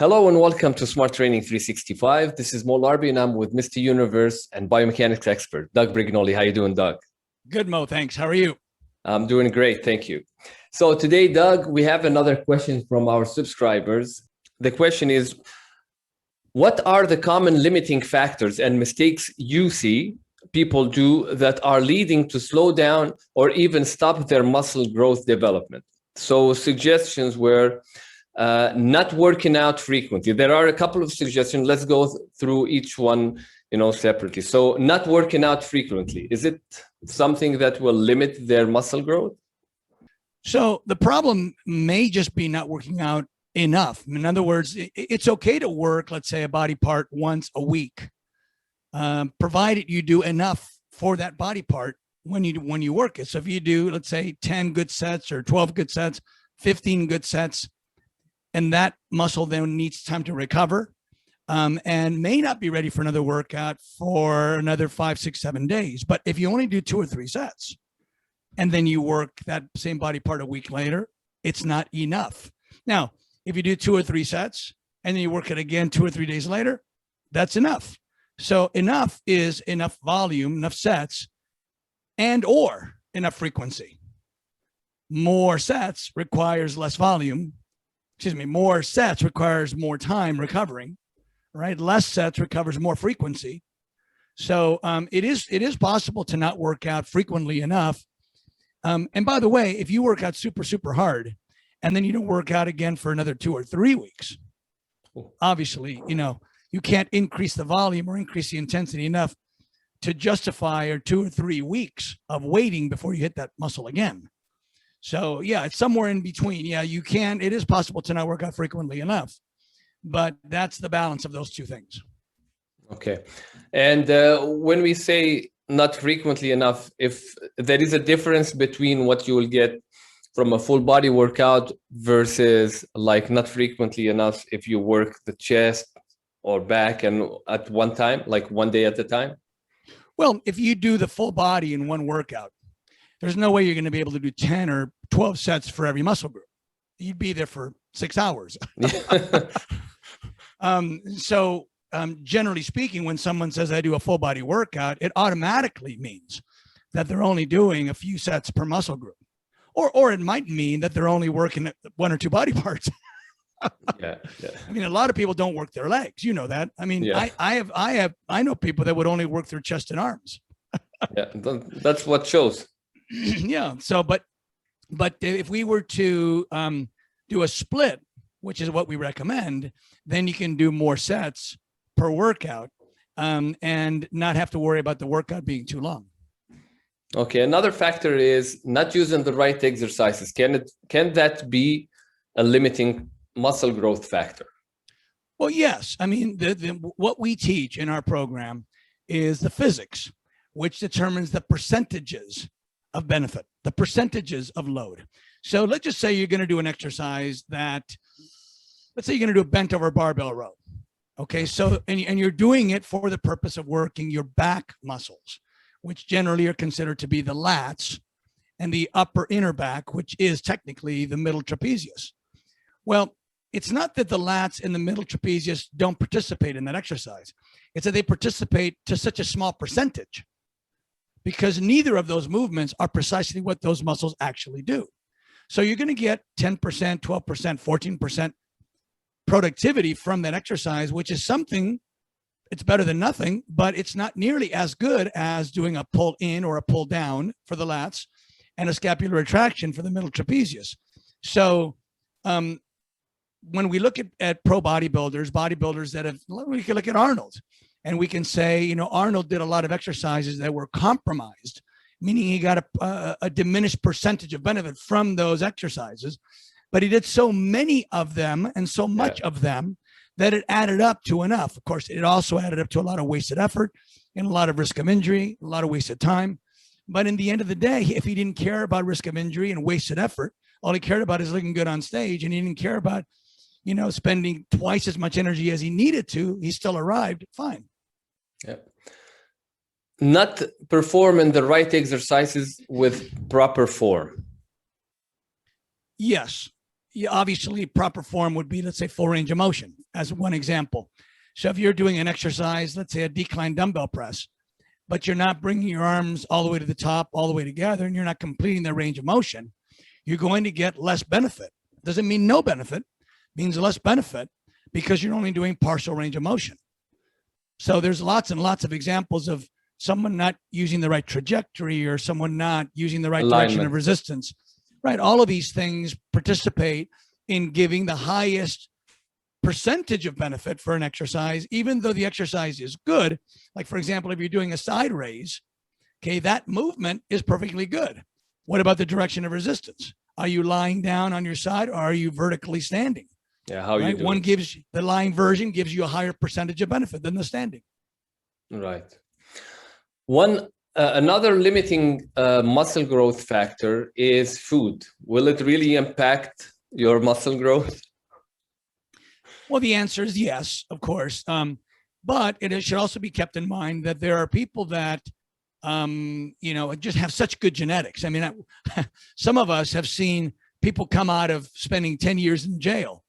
Hello and welcome to Smart Training 365. This is Mo Larbi and I'm with Mr. Universe and biomechanics expert, Doug Brignoli. How you doing, Doug? Good, Mo. Thanks. How are you? I'm doing great. Thank you. So today, Doug, we have another question from our subscribers. The question is, what are the common limiting factors and mistakes you see people do that are leading to slow down or even stop their muscle growth development? So suggestions were not working out frequently. There are a couple of suggestions. Let's go through each one, separately. So not working out frequently, is it something that will limit their muscle growth? So the problem may just be not working out enough. In other words, it's okay to work, let's say, a body part once a week, provided you do enough for that body part when you work it. So if you do, let's say, 10 good sets or 12 good sets, 15 good sets, and that muscle then needs time to recover and may not be ready for another workout for another 5, 6, 7 days. But if you only do 2 or 3 sets and then you work that same body part a week later, it's not enough. Now, if you do 2 or 3 sets and then you work it again 2 or 3 days later, that's enough. So enough is enough volume, enough sets, and or enough frequency. More sets requires less volume. More sets requires more time recovering, right? Less sets recovers more frequency. So it is possible to not work out frequently enough. And by the way, if you work out super, super hard and then you don't work out again for another 2 or 3 weeks, obviously, you can't increase the volume or increase the intensity enough to justify 2 or 3 weeks of waiting before you hit that muscle again. So yeah, it's somewhere in between. Yeah, it is possible to not work out frequently enough, but that's the balance of those two things. Okay. And when we say not frequently enough, if there is a difference between what you will get from a full body workout versus like not frequently enough if you work the chest or back and at one time, like one day at a time? Well, if you do the full body in one workout, there's no way you're going to be able to do 10 or 12 sets for every muscle group. You'd be there for 6 hours. Generally speaking, when someone says I do a full body workout, it automatically means that they're only doing a few sets per muscle group. Or it might mean that they're only working 1 or 2 body parts. Yeah. I mean, a lot of people don't work their legs. You know that. I mean, yeah. I know people that would only work their chest and arms. Yeah, that's what shows. Yeah. So, but if we were to do a split, which is what we recommend, then you can do more sets per workout and not have to worry about the workout being too long. Okay. Another factor is not using the right exercises. Can that be a limiting muscle growth factor? Well, yes. I mean, what we teach in our program is the physics, which determines the percentages of benefit, the percentages of load. So let's just say you're going to do an exercise let's say you're going to do a bent over barbell row. Okay. So, and you're doing it for the purpose of working your back muscles, which generally are considered to be the lats and the upper inner back, which is technically the middle trapezius. Well, it's not that the lats and the middle trapezius don't participate in that exercise. It's that they participate to such a small percentage, because neither of those movements are precisely what those muscles actually do. So you're going to get 10%, 12%, 14% productivity from that exercise, which is something, it's better than nothing, but it's not nearly as good as doing a pull in or a pull down for the lats and a scapular retraction for the middle trapezius. So when we look at pro bodybuilders that have, we can look at Arnold. And we can say, Arnold did a lot of exercises that were compromised, meaning he got a diminished percentage of benefit from those exercises. But he did so many of them and so much of them that it added up to enough. Of course, it also added up to a lot of wasted effort and a lot of risk of injury, a lot of wasted time. But in the end of the day, if he didn't care about risk of injury and wasted effort, all he cared about is looking good on stage, and he didn't care about spending twice as much energy as he needed to, he still arrived fine. Yeah. Not performing the right exercises with proper form. Yes. Yeah, obviously, proper form would be, let's say, full range of motion. as one example. So if you're doing an exercise, let's say a decline dumbbell press, but you're not bringing your arms all the way to the top, all the way together, and you're not completing the range of motion, you're going to get less benefit. Doesn't mean no benefit, means less benefit because you're only doing partial range of motion. So there's lots and lots of examples of someone not using the right trajectory or someone not using the right direction of resistance, right? All of these things participate in giving the highest percentage of benefit for an exercise, even though the exercise is good. Like, for example, if you're doing a side raise, okay, that movement is perfectly good. What about the direction of resistance? Are you lying down on your side or are you vertically standing? Yeah, how right? you do One it. gives, the lying version gives you a higher percentage of benefit than the standing. Right. Another limiting muscle growth factor is food. Will it really impact your muscle growth? Well, the answer is yes, of course. But it should also be kept in mind that there are people that, just have such good genetics. I mean, some of us have seen people come out of spending 10 years in jail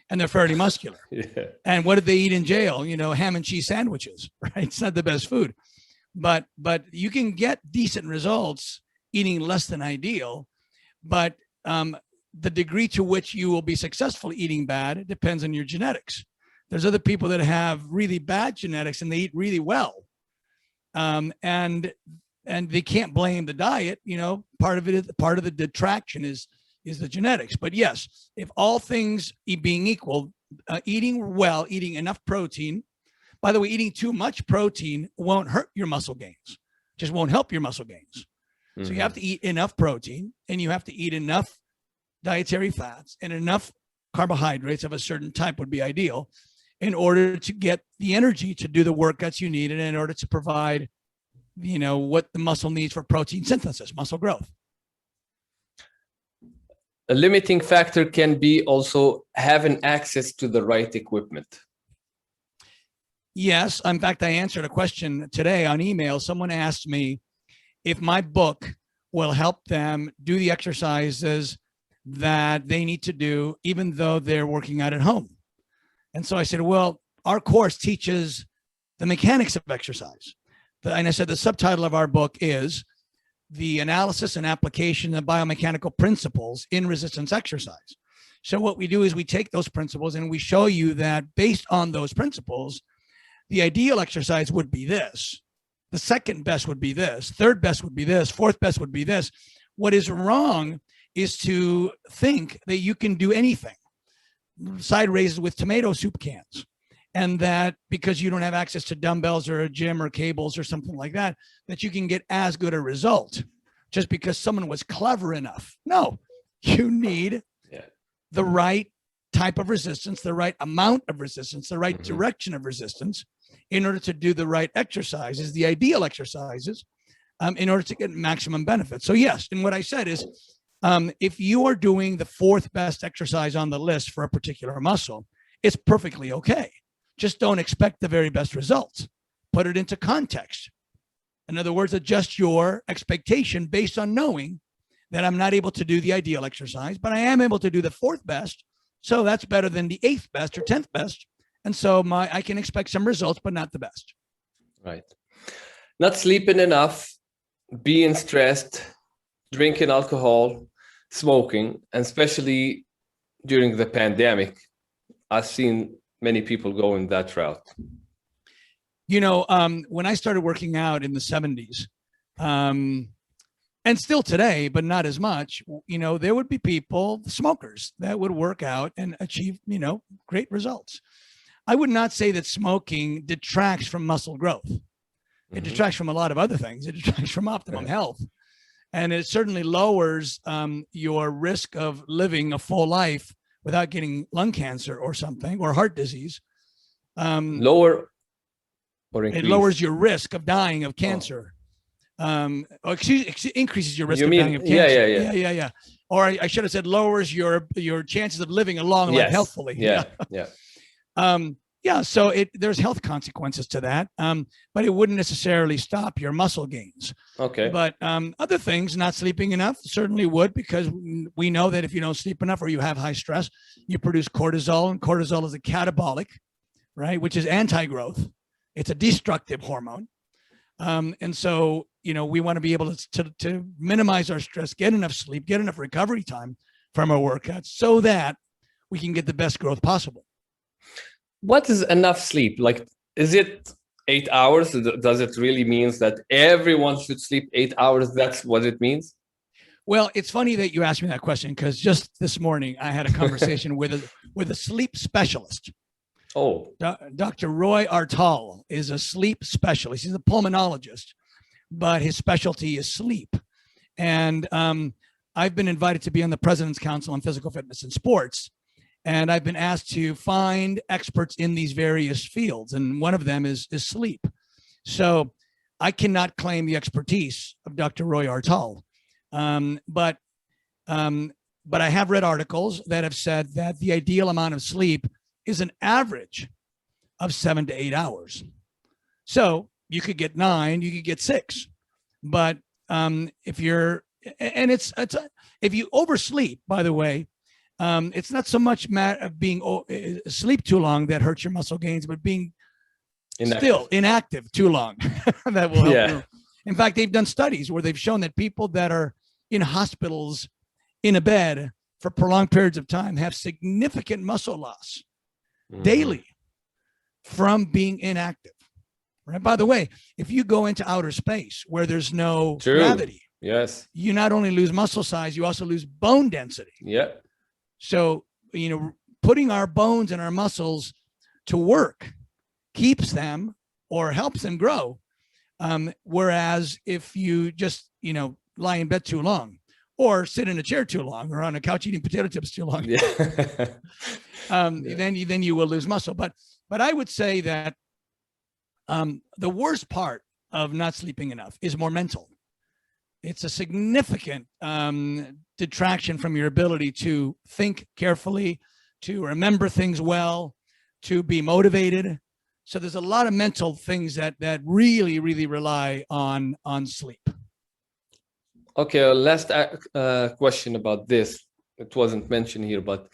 and they're fairly muscular. Yeah. And what did they eat in jail? Ham and cheese sandwiches, right? It's not the best food. But you can get decent results eating less than ideal, but the degree to which you will be successful eating bad, it depends on your genetics. There's other people that have really bad genetics and they eat really well. And they can't blame the diet. Part of the detraction is the genetics. But yes, if all things being equal, eating well, eating enough protein. By the way, eating too much protein won't hurt your muscle gains, just won't help your muscle gains. Mm-hmm. So you have to eat enough protein and you have to eat enough dietary fats and enough carbohydrates of a certain type would be ideal in order to get the energy to do the workouts you need and in order to provide, what the muscle needs for protein synthesis, muscle growth. A limiting factor can be also having access to the right equipment. Yes. In fact, I answered a question today on email. Someone asked me if my book will help them do the exercises that they need to do, even though they're working out at home. And so I said, well, our course teaches the mechanics of exercise. And I said, the subtitle of our book is The Analysis and Application of Biomechanical Principles in Resistance Exercise. So what we do is we take those principles and we show you that based on those principles, the ideal exercise would be this. The second best would be this. Third best would be this. Fourth best would be this. What is wrong is to think that you can do anything. Side raises with tomato soup cans. And that because you don't have access to dumbbells or a gym or cables or something like that, that you can get as good a result just because someone was clever enough. No, you need the right type of resistance, the right amount of resistance, the right direction of resistance in order to do the right exercises, the ideal exercises, in order to get maximum benefit. So yes, and what I said is, if you are doing the fourth best exercise on the list for a particular muscle, it's perfectly okay. Just don't expect the very best results. Put it into context. In other words, adjust your expectation based on knowing that I'm not able to do the ideal exercise, but I am able to do the fourth best. So that's better than the eighth best or 10th best. And so I can expect some results, but not the best. Right. Not sleeping enough, being stressed, drinking alcohol, smoking, and especially during the pandemic, I've seen many people go in that route. When I started working out in the 70s, and still today, but not as much, there would be people, smokers, that would work out and achieve, great results. I would not say that smoking detracts from muscle growth. It detracts from a lot of other things. It detracts from optimum health. And it certainly lowers your risk of living a full life without getting lung cancer or something, or heart disease. Lower or increase? It lowers your risk of dying of cancer. Increases your risk of dying of cancer. Yeah. Or I should have said lowers your chances of living a long life healthfully. Yeah. Yeah, so there's health consequences to that, but it wouldn't necessarily stop your muscle gains. Okay. But other things, not sleeping enough, certainly would, because we know that if you don't sleep enough or you have high stress, you produce cortisol, and cortisol is a catabolic, right, which is anti-growth. It's a destructive hormone. And so, we want to be able to minimize our stress, get enough sleep, get enough recovery time from our workouts so that we can get the best growth possible. What is enough sleep? Like, is it 8 hours? Does it really means that everyone should sleep 8 hours? That's what it means? Well, it's funny that you asked me that question, because just this morning I had a conversation with a sleep specialist. Oh, Dr. Roy Artal is a sleep specialist. He's a pulmonologist, but his specialty is sleep. And I've been invited to be on the President's Council on Physical Fitness and Sports. And I've been asked to find experts in these various fields. And one of them is sleep. So I cannot claim the expertise of Dr. Roy Artal. But I have read articles that have said that the ideal amount of sleep is an average of 7 to 8 hours. So you could get 9, you could get 6, but if you oversleep, by the way, it's not so much of being sleep too long that hurts your muscle gains, but being still inactive too long that will help you. In fact, they've done studies where they've shown that people that are in hospitals in a bed for prolonged periods of time have significant muscle loss daily from being inactive. Right. By the way, if you go into outer space where there's no gravity, yes, you not only lose muscle size, you also lose bone density. Yeah. So, putting our bones and our muscles to work keeps them or helps them grow. Whereas if you just, lie in bed too long or sit in a chair too long or on a couch eating potato chips too long, then you will lose muscle. But I would say that the worst part of not sleeping enough is more mental. It's a significant detraction from your ability to think carefully, to remember things well, to be motivated. So there's a lot of mental things that really, really rely on sleep. Okay, last question about this. It wasn't mentioned here, but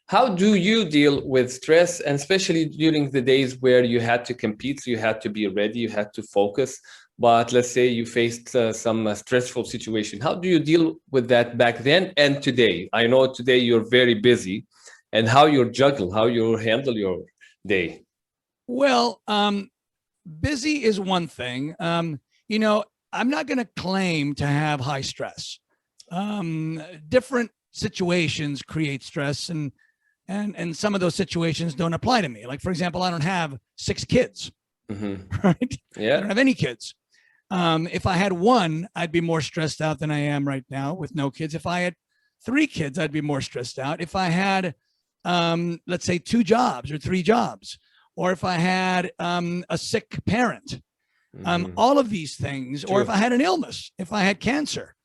how do you deal with stress, and especially during the days where you had to compete, so you had to be ready, you had to focus, but let's say you faced some stressful situation. How do you deal with that back then and today? I know today you're very busy, and how you handle your day. Well, busy is one thing. I'm not going to claim to have high stress. Different situations create stress, and some of those situations don't apply to me. Like, for example, I don't have 6 kids, right? Yeah. I don't have any kids. If I had 1, I'd be more stressed out than I am right now with no kids. If I had 3 kids, I'd be more stressed out. If I had, let's say, 2 jobs or 3 jobs, or if I had a sick parent, all of these things, or if I had an illness, if I had cancer,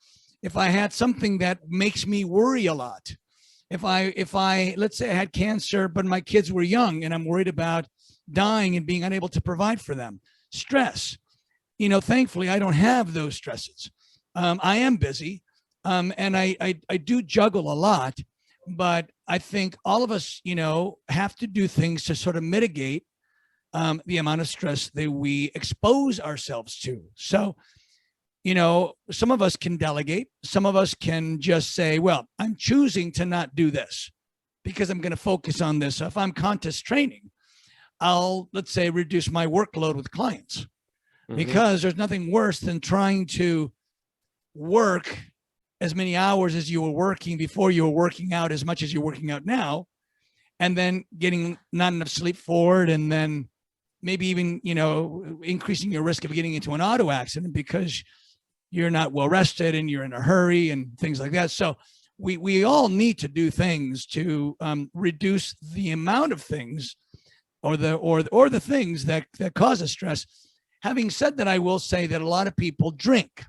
if I had something that makes me worry a lot, if I let's say I had cancer, but my kids were young and I'm worried about dying and being unable to provide for them, stress. Thankfully, I don't have those stresses. I am busy, and I do juggle a lot, but I think all of us, have to do things to sort of mitigate the amount of stress that we expose ourselves to. So, some of us can delegate. Some of us can just say, well, I'm choosing to not do this because I'm going to focus on this. So if I'm contest training, I'll, let's say, reduce my workload with clients, because there's nothing worse than trying to work as many hours as you were working before you were working out as much as you're working out now, and then getting not enough sleep for it, and then maybe even, increasing your risk of getting into an auto accident because you're not well rested and you're in a hurry and things like that. So we all need to do things to reduce the amount of things or the things that cause us stress. Having said that, I will say that a lot of people drink,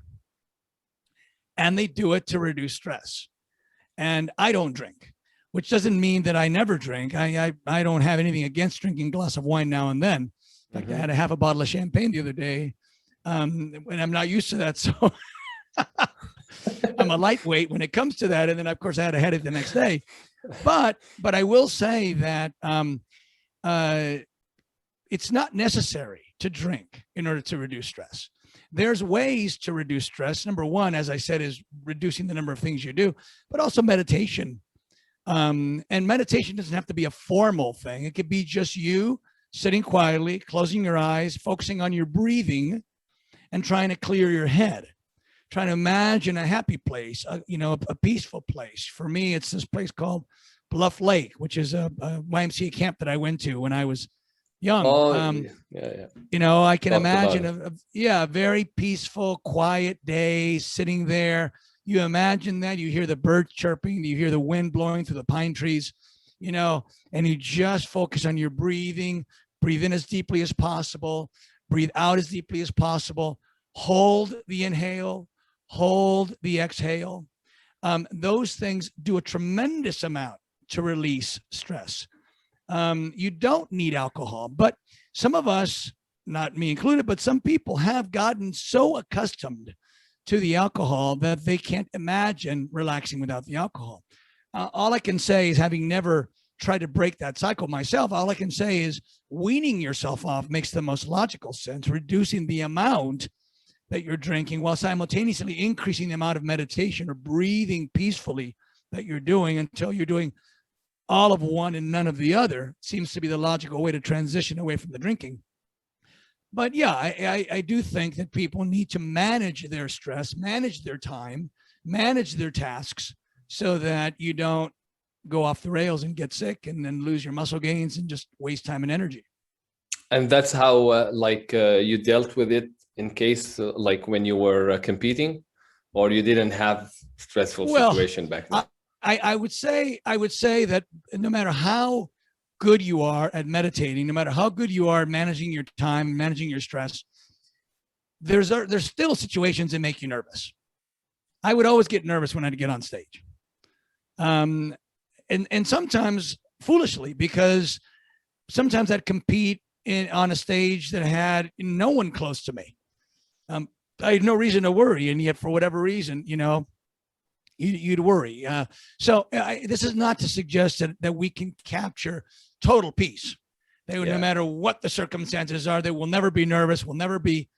and they do it to reduce stress. And I don't drink. which doesn't mean that I never drink. I don't have anything against drinking a glass of wine now and then. In fact, I had a half a bottle of champagne the other day, and I'm not used to that. So I'm a lightweight when it comes to that. And then, of course, I had a headache the next day. But I will say that it's not necessary to drink in order to reduce stress. There's ways to reduce stress. Number one, as I said, is reducing the number of things you do, but also meditation. And meditation doesn't have to be a formal thing. It could be just you sitting quietly, closing your eyes, focusing on your breathing, and trying to clear your head. Trying to imagine a happy place, a peaceful place. For me, it's this place called Bluff Lake, which is a YMCA camp that I went to when I was young. Yeah. I can imagine a very peaceful, quiet day sitting there. You imagine that, you hear the birds chirping, you hear the wind blowing through the pine trees, and you just focus on your breathing. Breathe in as deeply as possible, breathe out as deeply as possible, hold the inhale, hold the exhale. Those things do a tremendous amount to release stress. You don't need alcohol, but some of us, not me included, but some people have gotten so accustomed to the alcohol that they can't imagine relaxing without the alcohol. All I can say is, having never tried to break that cycle myself, all I can say is weaning yourself off makes the most logical sense, reducing the amount that you're drinking while simultaneously increasing the amount of meditation or breathing peacefully that you're doing until you're doing all of one and none of the other. Seems to be the logical way to transition away from the drinking. But yeah, I do think that people need to manage their stress, manage their time, manage their tasks, so that you don't go off the rails and get sick and then lose your muscle gains and just waste time and energy. And that's how you dealt with it in case like when you were competing, or you didn't have stressful situation back then? I would say that no matter how good you are at meditating, no matter how good you are at managing your time, managing your stress, there's still situations that make you nervous. I would always get nervous when I'd get on stage. And sometimes foolishly, because sometimes I'd compete on a stage that had no one close to me. I had no reason to worry, and yet for whatever reason, you'd worry. This is not to suggest that we can capture total peace. No matter what the circumstances are, they will never be nervous, will never be,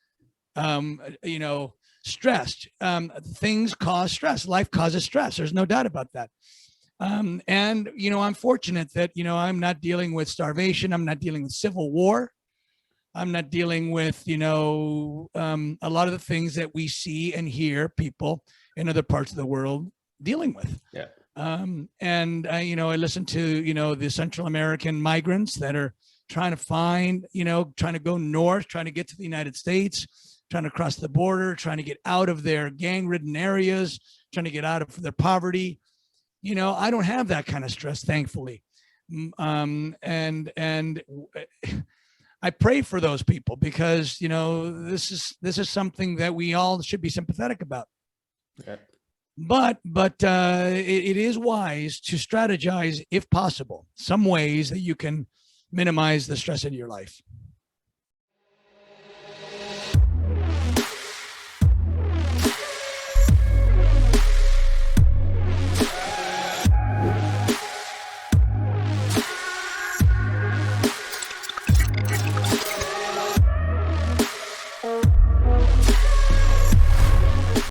stressed. Things cause stress. Life causes stress. There's no doubt about that. And I'm fortunate that, I'm not dealing with starvation. I'm not dealing with civil war. I'm not dealing with, a lot of the things that we see and hear people in other parts of the world dealing with. Yeah. I listen to, the Central American migrants that are trying to find, trying to go north, trying to get to the United States, trying to cross the border, trying to get out of their gang-ridden areas, trying to get out of their poverty. I don't have that kind of stress, thankfully. And I pray for those people because, this is something that we all should be sympathetic about. Yeah. But it is wise to strategize, if possible, some ways that you can minimize the stress in your life.